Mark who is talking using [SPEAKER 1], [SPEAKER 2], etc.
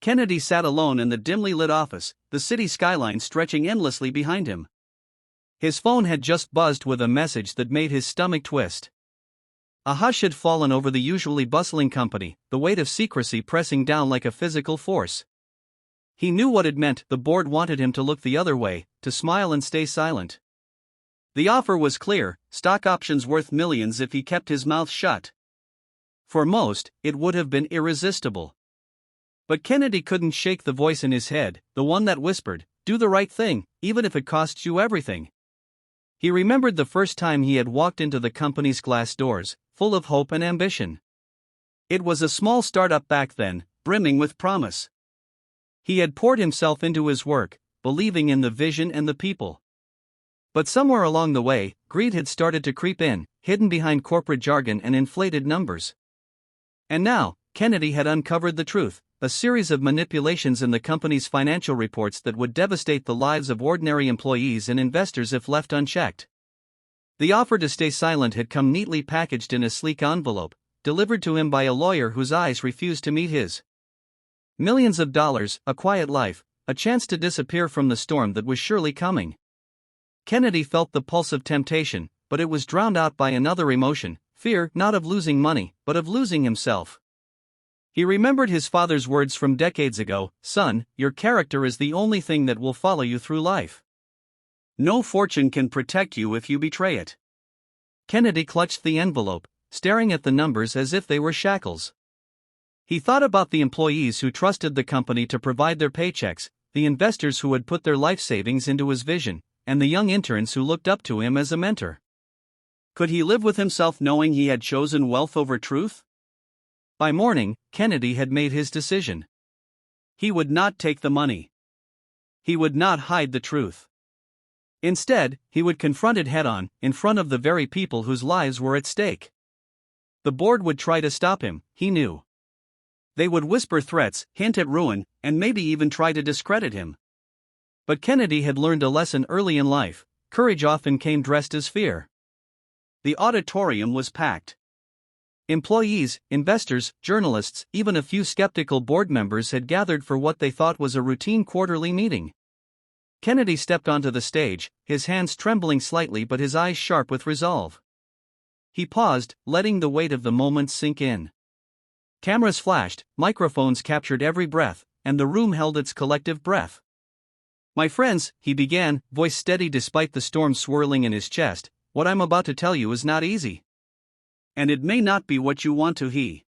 [SPEAKER 1] Kennedy sat alone in the dimly lit office, the city skyline stretching endlessly behind him. His phone had just buzzed with a message that made his stomach twist. A hush had fallen over the usually bustling company, the weight of secrecy pressing down like a physical force. He knew what it meant. The board wanted him to look the other way, to smile and stay silent. The offer was clear: stock options worth millions if he kept his mouth shut. For most, it would have been irresistible. But Kennedy couldn't shake the voice in his head, the one that whispered, "Do the right thing, even if it costs you everything." He remembered the first time he had walked into the company's glass doors, full of hope and ambition. It was a small startup back then, brimming with promise. He had poured himself into his work, believing in the vision and the people. But somewhere along the way, greed had started to creep in, hidden behind corporate jargon and inflated numbers. And now, Kennedy had uncovered the truth: a series of manipulations in the company's financial reports that would devastate the lives of ordinary employees and investors if left unchecked. The offer to stay silent had come neatly packaged in a sleek envelope, delivered to him by a lawyer whose eyes refused to meet his. Millions of dollars, a quiet life, a chance to disappear from the storm that was surely coming. Kennedy felt the pulse of temptation, but it was drowned out by another emotion: fear, not of losing money, but of losing himself. He remembered his father's words from decades ago: "Son, your character is the only thing that will follow you through life. No fortune can protect you if you betray it." Kennedy clutched the envelope, staring at the numbers as if they were shackles. He thought about the employees who trusted the company to provide their paychecks, the investors who had put their life savings into his vision, and the young interns who looked up to him as a mentor. Could he live with himself knowing he had chosen wealth over truth? By morning, Kennedy had made his decision. He would not take the money. He would not hide the truth. Instead, he would confront it head-on, in front of the very people whose lives were at stake. The board would try to stop him, he knew. They would whisper threats, hint at ruin, and maybe even try to discredit him. But Kennedy had learned a lesson early in life: courage often came dressed as fear. The auditorium was packed. Employees, investors, journalists, even a few skeptical board members had gathered for what they thought was a routine quarterly meeting. Kennedy stepped onto the stage, his hands trembling slightly but his eyes sharp with resolve. He paused, letting the weight of the moment sink in. Cameras flashed, microphones captured every breath, and the room held its collective breath. "My friends," he began, voice steady despite the storm swirling in his chest, "what I'm about to tell you is not easy. And it may not be what you want to hear.